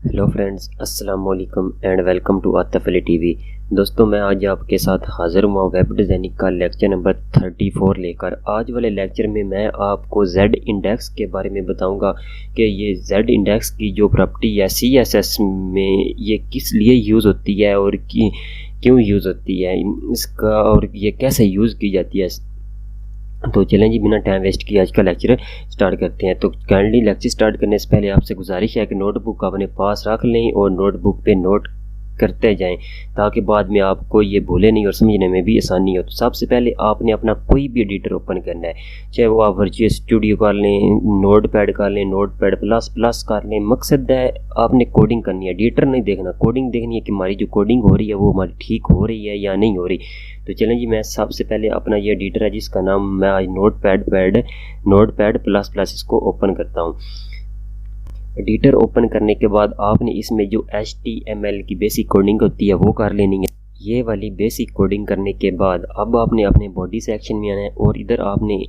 Hello friends, अस्सलाम वालेकुम and welcome to Atif TV. दोस्तों, मैं आज आपके साथ हाज़िर हुआ वेब डिज़ाइनिंग का लेक्चर नंबर 34 लेकर। आज वाले लेक्चर में मैं आपको जेड इंडेक्स के बारे में बताऊंगा कि ये जेड इंडेक्स की जो प्रॉपर्टी है CSS में ये किस लिए यूज़ होती है और क्यों यूज़ होती है इसका, और ये कैसे यूज़ की जाती है। तो चलें जी, बिना टाइम वेस्ट किए आज का लेक्चर स्टार्ट करते हैं। तो काइंडली लेक्चर स्टार्ट करने से पहले आपसे गुजारिश है कि नोटबुक अपने पास रख लें और नोटबुक पे नोट करते जाएं ताकि बाद में आपको ये भूले नहीं और समझने में भी आसानी हो। तो सबसे पहले आपने अपना कोई भी एडिटर ओपन करना है, चाहे वो आप वर्चुअल स्टूडियो कर लें, नोटपैड कर लें, नोटपैड प्लस कर लें। मकसद है आपने कोडिंग करनी है, एडिटर नहीं देखना, कोडिंग देखनी है कि हमारी जो कोडिंग हो रही है वो हमारी ठीक हो रही है या नहीं हो रही। तो चलें जी, मैं सबसे पहले अपना ये एडिटर है जिसका नाम मैं आज नोटपैड प्लस इसको ओपन करता हूँ। एडिटर ओपन करने के बाद आपने इसमें जो HTML की बेसिक कोडिंग होती है वो कर लेनी है। ये वाली बेसिक कोडिंग करने के बाद अब आपने अपने बॉडी सेक्शन में आना है और इधर आपने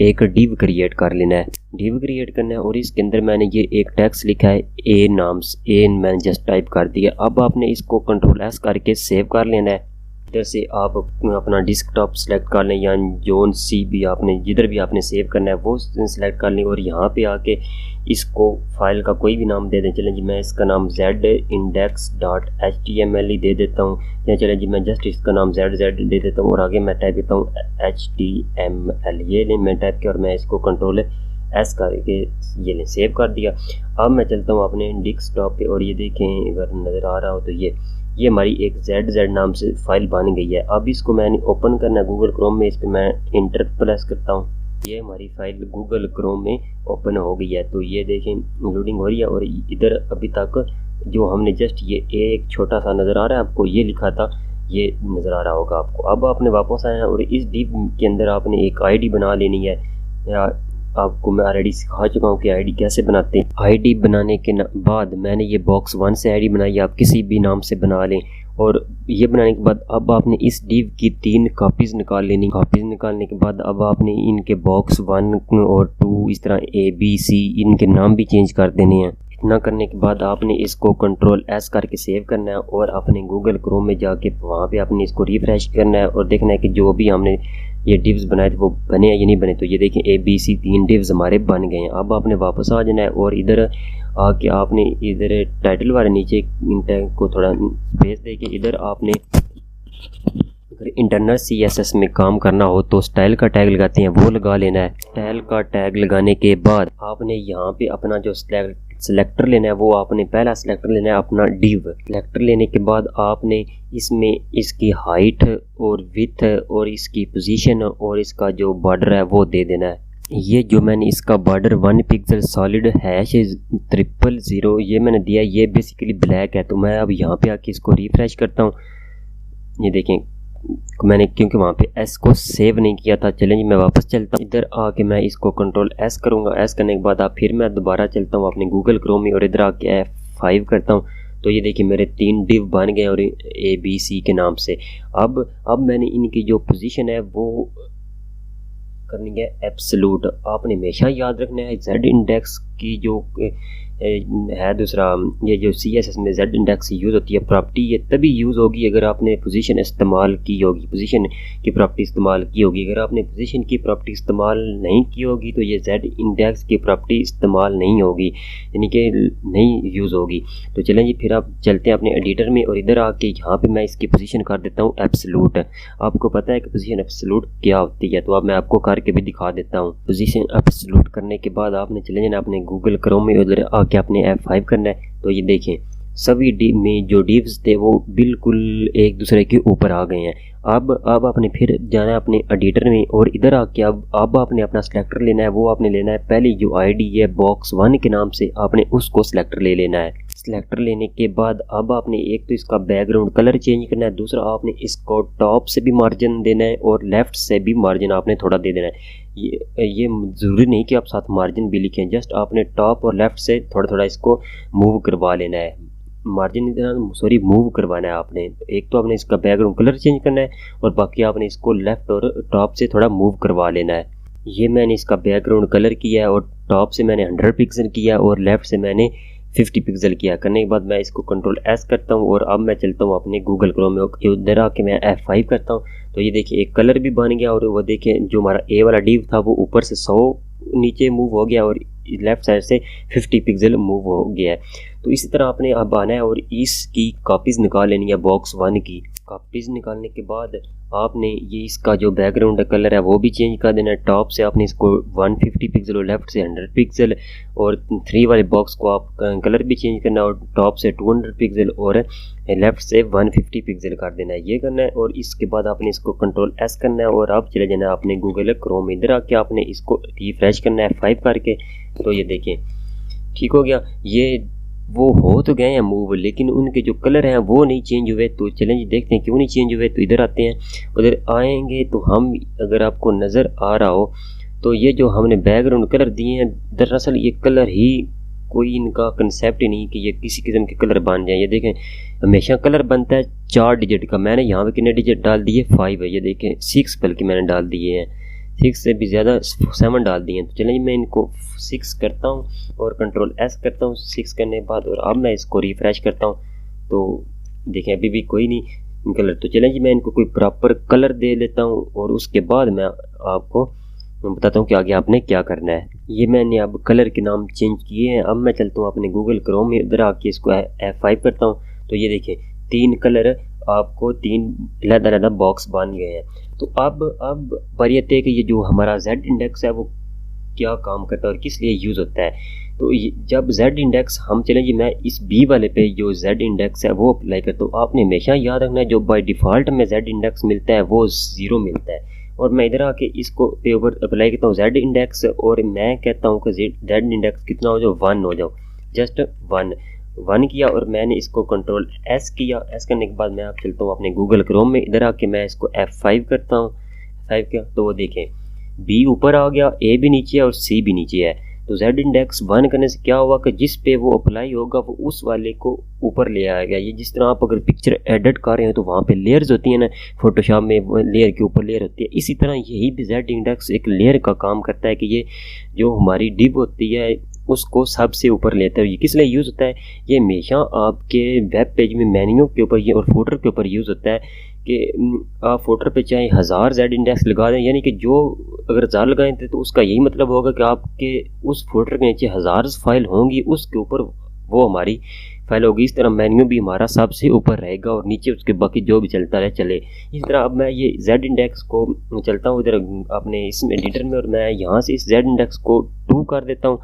एक डिव क्रिएट कर लेना है। डिव क्रिएट करना है और इसके अंदर मैंने ये एक टेक्स्ट लिखा है ए मैंने जस्ट टाइप कर दिया। अब आपने इसको Ctrl+S करके सेव कर लेना है। इधर से आप अपना डिस्कटॉप सेलेक्ट कर लें या जोन सी भी आपने जिधर भी आपने सेव करना है वो सेलेक्ट कर लें और यहाँ पे आके इसको फाइल का कोई भी नाम दे दें। चलें जी, मैं इसका नाम ZIndex.html ही दे देता हूँ, या चलें जी मैं जस्ट इसका नाम ZZ दे देता हूँ और आगे मैं टाइप करता हूँ HTML। ये लें, मैं टाइप किया और मैं इसको Ctrl+S करके ये लें सेव कर दिया। अब मैं चलता हूँ अपने डेस्कटॉप पे और ये देखें अगर नज़र आ रहा हो तो ये हमारी एक ZZ नाम से फाइल बन गई है। अब इसको मैंने ओपन करना है गूगल क्रोम में, इस पर मैं इंटर प्रेस करता हूँ। ये हमारी फाइल गूगल क्रोम में ओपन हो गई है। तो ये देखें लोडिंग हो रही है और इधर अभी तक जो हमने जस्ट ये एक छोटा सा नज़र आ रहा है आपको, ये लिखा था, ये नज़र आ रहा होगा आपको। अब आपने वापस आना है और इस डिव के अंदर आपने एक ID बना लेनी है। या आपको मैं ऑलरेडी सिखा चुका हूँ कि आईडी कैसे बनाते हैं। आईडी बनाने के बाद मैंने ये बॉक्स 1 से आईडी बनाई, आप किसी भी नाम से बना लें। और ये बनाने के बाद अब आपने इस डिव की 3 कॉपीज़ निकाल लेनी। कॉपीज़ निकालने के बाद अब आपने इनके बॉक्स 1 और 2 इस तरह ABC इनके नाम भी चेंज कर देने हैं। इतना करने के बाद आपने इसको Ctrl+S करके सेव करना है और अपने गूगल क्रोम में जाके वहाँ पे आपने इसको रिफ्रेश करना है और देखना है कि जो भी हमने ये डिव्स बनाए थे वो बने या नहीं बने। तो ये देखें ABC 3 डिव्स हमारे बन गए हैं। अब आपने वापस आ जाना है और इधर आके आपने इधर टाइटल वाले नीचे इन टैग को थोड़ा स्पेस दे के इधर आपने अगर इंटरनल CSS में काम करना हो तो स्टाइल का टैग लगाते हैं वो लगा लेना है। स्टाइल का टैग लगाने के बाद आपने यहाँ पे अपना जो सेलेक्टर लेना है वो आपने पहला सेलेक्टर लेना है अपना डिव। सेलेक्टर लेने के बाद आपने इसमें इसकी हाइट और विड्थ और इसकी पोजीशन और इसका जो बॉर्डर है वो दे देना है। ये जो मैंने इसका बॉर्डर 1 पिक्सल सॉलिड #000 ये मैंने दिया, ये बेसिकली ब्लैक है। तो मैं अब यहाँ पे आके इसको रिफ्रेश करता हूँ। ये देखें मैंने क्योंकि वहाँ पे S को सेव नहीं किया था। चलें जी, मैं वापस चलता हूँ। इधर आके मैं इसको Ctrl+S करूँगा। S करने के बाद फिर मैं दोबारा चलता हूँ अपने गूगल क्रोम में और इधर आके F5 करता हूँ। तो ये देखिए मेरे 3 डिव बन गए और ABC के नाम से। अब मैंने इनकी जो पोजीशन है वो करनी है एब्सोल्यूट। आपने हमेशा याद रखना है जेड इंडेक्स की जो है दूसरा, ये जो CSS में जेड इंडेक्स यूज़ होती है प्रॉपर्टी, ये तभी यूज़ होगी अगर आपने पोजीशन इस्तेमाल की होगी, पोजीशन की प्रॉपर्टी इस्तेमाल की होगी। अगर आपने पोजीशन की प्रॉपर्टी इस्तेमाल नहीं की होगी तो ये जेड इंडेक्स की प्रॉपर्टी इस्तेमाल नहीं होगी, यानी कि नहीं यूज़ होगी। तो चलें जी, फिर आप चलते हैं अपने एडिटर में और इधर आके यहाँ पे मैं इसकी पोजीशन कर देता हूँ एब्सोल्यूट। आपको पता है कि पोजीशन एब्सोल्यूट क्या होती है, तो अब मैं आपको करके भी दिखा देता हूँ। पोजीशन एब्सोल्यूट करने के बाद आपने चले जाना अपने गूगल क्रोम में, उधर आके अपने F5 करना है। तो ये देखें सभी डिव में जो डिव्स थे वो बिल्कुल एक दूसरे के ऊपर आ गए हैं। अब आपने फिर जाना है अपने एडिटर में और इधर आके अब आपने अपना सेलेक्टर लेना है। वो आपने लेना है पहली जो आईडी है बॉक्स 1 के नाम से, आपने उसको सेलेक्टर ले लेना है। सेलेक्टर लेने के बाद अब आपने एक तो इसका बैकग्राउंड कलर चेंज करना है, दूसरा आपने इसको टॉप से भी मार्जिन देना है और लेफ़्ट से भी मार्जिन आपने थोड़ा दे देना है। ये ज़रूरी नहीं कि आप साथ मार्जिन भी लिखें, जस्ट आपने टॉप और लेफ़्ट से थोड़ा थोड़ा इसको मूव करवा लेना है। मार्जिन मूव करवाना है आपने। एक तो आपने इसका बैकग्राउंड कलर चेंज करना है और बाकी आपने इसको लेफ़्ट और टॉप से थोड़ा मूव करवा लेना है। ये मैंने इसका बैकग्राउंड कलर किया है और टॉप से मैंने 100 पिक्सल किया और लेफ़्ट से मैंने 50 पिक्सल किया। करने के बाद मैं इसको कंट्रोल एस करता हूँ और अब मैं चलता हूँ अपने गूगल क्रोम में, उधर आके मैं F5 करता हूँ। तो ये देखिए एक कलर भी बन गया और वो देखिए जो हमारा ए वाला डिव था वो ऊपर से 100 नीचे मूव हो गया और लेफ्ट साइड से 50 पिक्सल मूव हो गया है। तो इसी तरह आपने अब आना है और इसकी कॉपीज़ निकाल लेनी है बॉक्स 1 की। कॉपीज़ निकालने के बाद आपने ये इसका जो बैकग्राउंड कलर है वो भी चेंज कर देना है। टॉप से आपने इसको 150 पिक्सल और लेफ्ट से 100 पिक्सल और 3 वाले बॉक्स को आप कलर भी चेंज करना है और टॉप से 200 पिक्सल और लेफ्ट से 150 पिक्सल कर देना है, ये करना है। और इसके बाद आपने इसको कंट्रोल एस करना है और आप चले जाना है अपने गूगल क्रोम, इधर आके आपने इसको रिफ्रेश करना है F5 करके। तो ये देखें ठीक हो गया, ये वो हो तो गए हैं मूव, लेकिन उनके जो कलर हैं वो नहीं चेंज हुए। तो चलें जी देखते हैं क्यों नहीं चेंज हुए। तो इधर आते हैं, उधर आएंगे तो हम, अगर आपको नज़र आ रहा हो तो ये जो हमने बैकग्राउंड कलर दिए हैं, दरअसल ये कलर ही कोई इनका कंसेप्ट ही नहीं कि ये किसी किस्म के कलर बन जाए। ये देखें हमेशा कलर बनता है 4 डिजिट का, मैंने यहाँ पे कितने डिजिट डाल दिए 5 है, ये देखें 6 बल्कि मैंने डाल दिए हैं, 6 से भी ज़्यादा 7 डाल दिए हैं। तो चलिए मैं इनको 6 करता हूँ और कंट्रोल एस करता हूँ 6 करने के बाद, और अब मैं इसको रिफ्रेश करता हूँ। तो देखें अभी भी कोई नहीं कलर। तो चलें जी मैं इनको कोई प्रॉपर कलर दे लेता हूँ और उसके बाद मैं आपको बताता हूँ कि आगे आपने क्या करना है। ये मैंने अब कलर के नाम चेंज किए हैं। अब मैं चलता हूँ अपने गूगल क्रोम में, उधर आके इसको F5 करता हूँ। तो ये देखें 3 कलर आपको 3 अलग-अलग बॉक्स बन गए हैं। तो अब बारी है कि ये जो हमारा Z इंडेक्स है वो क्या काम करता है और किस लिए यूज़ होता है। तो जब Z इंडेक्स हम चलें जी, मैं इस B वाले पे जो Z इंडेक्स है वो अप्लाई करता हूँ। आपने हमेशा याद रखना है जो बाय डिफ़ॉल्ट में Z इंडेक्स मिलता है वो 0 मिलता है, और मैं इधर आके इसको पे ऊपर अप्लाई करता हूँ Z इंडेक्स, और मैं कहता हूँ कि Z इंडेक्स कितना हो जाओ 1 हो जाओ, जस्ट 1 किया। और मैंने इसको कंट्रोल एस किया। एस करने के बाद मैं आप चलता हूँ अपने गूगल क्रोम में, इधर आके मैं इसको F5 करता हूँ। 5 किया तो वो देखें B ऊपर आ गया, A भी नीचे है और C भी नीचे है। तो Z इंडेक्स 1 करने से क्या हुआ कि जिस पे वो अप्लाई होगा वो उस वाले को ऊपर ले आएगा। ये जिस तरह आप अगर पिक्चर एडिट कर रहे हैं तो वहाँ पे लेयर्स होती हैं ना, फोटोशॉप में लेयर के ऊपर लेयर होती है, इसी तरह यही भी Z इंडेक्स एक लेयर का काम करता है कि ये जो हमारी डिव होती है उसको सबसे ऊपर लेता है। ये किस लिए यूज़ होता है, ये हमेशा आपके वेब पेज में मेन्यू के ऊपर ये और फुटर के ऊपर यूज़ होता है कि आप फुटर पे चाहे 1000 Z इंडेक्स लगा दें, यानी कि जो अगर 1000 लगाएं थे तो उसका यही मतलब होगा कि आपके उस फुटर के नीचे 1000 फाइल होंगी, उसके ऊपर वो हमारी फाइल होगी। इस तरह मेन्यू भी हमारा सबसे ऊपर रहेगा और नीचे उसके बाकी जो भी चलता रहे चले। इस तरह अब मैं ये Z इंडेक्स को चलता हूँ इधर अपने इसमें एडिटर में, और मैं यहाँ से इस Z इंडेक्स को 2 कर देता हूँ,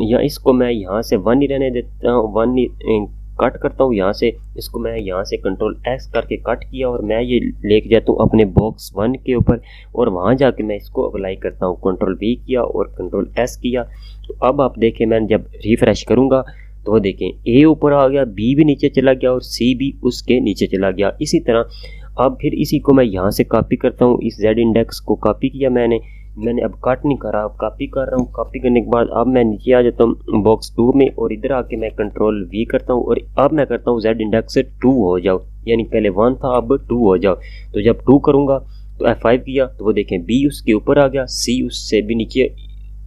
या इसको मैं यहाँ से 1 ही रहने देता हूँ, 1 ही कट करता हूँ यहाँ से। इसको मैं यहाँ से कंट्रोल एक्स करके कट किया और मैं ये लेके जाता हूँ अपने बॉक्स 1 के ऊपर, और वहाँ जाके मैं इसको अप्लाई करता हूँ। कंट्रोल V किया और कंट्रोल एस किया। तो अब आप देखें मैं जब रिफ्रेश करूँगा तो वो देखें A ऊपर आ गया, B भी नीचे चला गया और C भी उसके नीचे चला गया। इसी तरह अब फिर इसी को मैं यहाँ से कॉपी करता हूँ, इस Z इंडेक्स को कॉपी किया मैंने अब कट नहीं करा, अब कॉपी कर रहा हूँ। कॉपी करने के बाद अब मैं नीचे आ जाता हूँ बॉक्स 2 में, और इधर आके मैं कंट्रोल V करता हूँ और अब मैं करता हूँ Z इंडेक्स से 2 हो जाओ, यानी पहले 1 था अब 2 हो जाओ। तो जब 2 करूँगा तो F5 किया तो वो देखें B उसके ऊपर आ गया, C उससे भी नीचे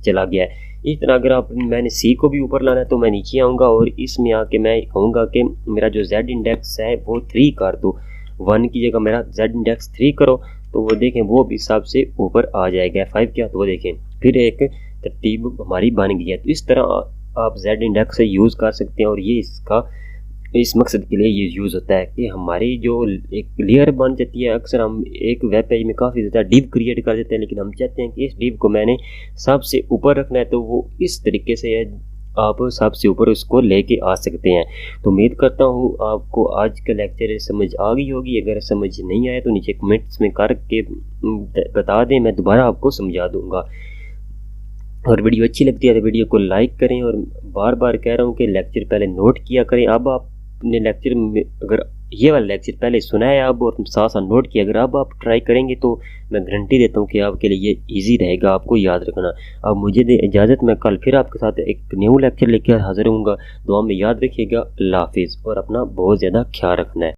चला गया है। इस तरह अगर आप मैंने C को भी ऊपर लाना है तो मैं नीचे आऊँगा और इसमें आके मैं कहूँगा कि मेरा जो Z इंडेक्स है वो 3 कर दो, 1 की जगह मेरा Z इंडेक्स 3 करो। तो वो देखें वो भी हिसाब से ऊपर आ जाएगा। F5 किया तो वो देखें फिर एक तरतीब हमारी बन गई है। तो इस तरह आप Z इंडेक्स से यूज़ कर सकते हैं, और ये इसका इस मकसद के लिए ये यूज़ होता है कि हमारी जो एक लेयर बन जाती है। अक्सर हम एक वेब पेज में काफ़ी ज़्यादा डिव क्रिएट कर देते हैं, लेकिन हम चाहते हैं कि इस डिव को मैंने सबसे ऊपर रखना है, तो वो इस तरीके से आप सबसे ऊपर उसको लेके आ सकते हैं। तो उम्मीद करता हूँ आपको आज का लेक्चर समझ आ गई होगी। अगर समझ नहीं आया तो नीचे कमेंट्स में करके बता दें, मैं दोबारा आपको समझा दूँगा। और वीडियो अच्छी लगती है तो वीडियो को लाइक करें, और बार बार कह रहा हूँ कि लेक्चर पहले नोट किया करें। अब आपने लेक्चर में अगर ये वाला लेक्चर पहले सुना है अब और साथ साथ नोट किया, अगर अब आप ट्राई करेंगे तो मैं गारंटी देता हूँ कि आपके लिए ये ईजी रहेगा, आपको याद रखना। अब मुझे दे इजाज़त, मैं कल फिर आपके साथ एक न्यू लेक्चर लेकर हाजिर होऊंगा। दुआ में याद रखिएगा। अल्लाह हाफिज़, और अपना बहुत ज़्यादा ख्याल रखना है।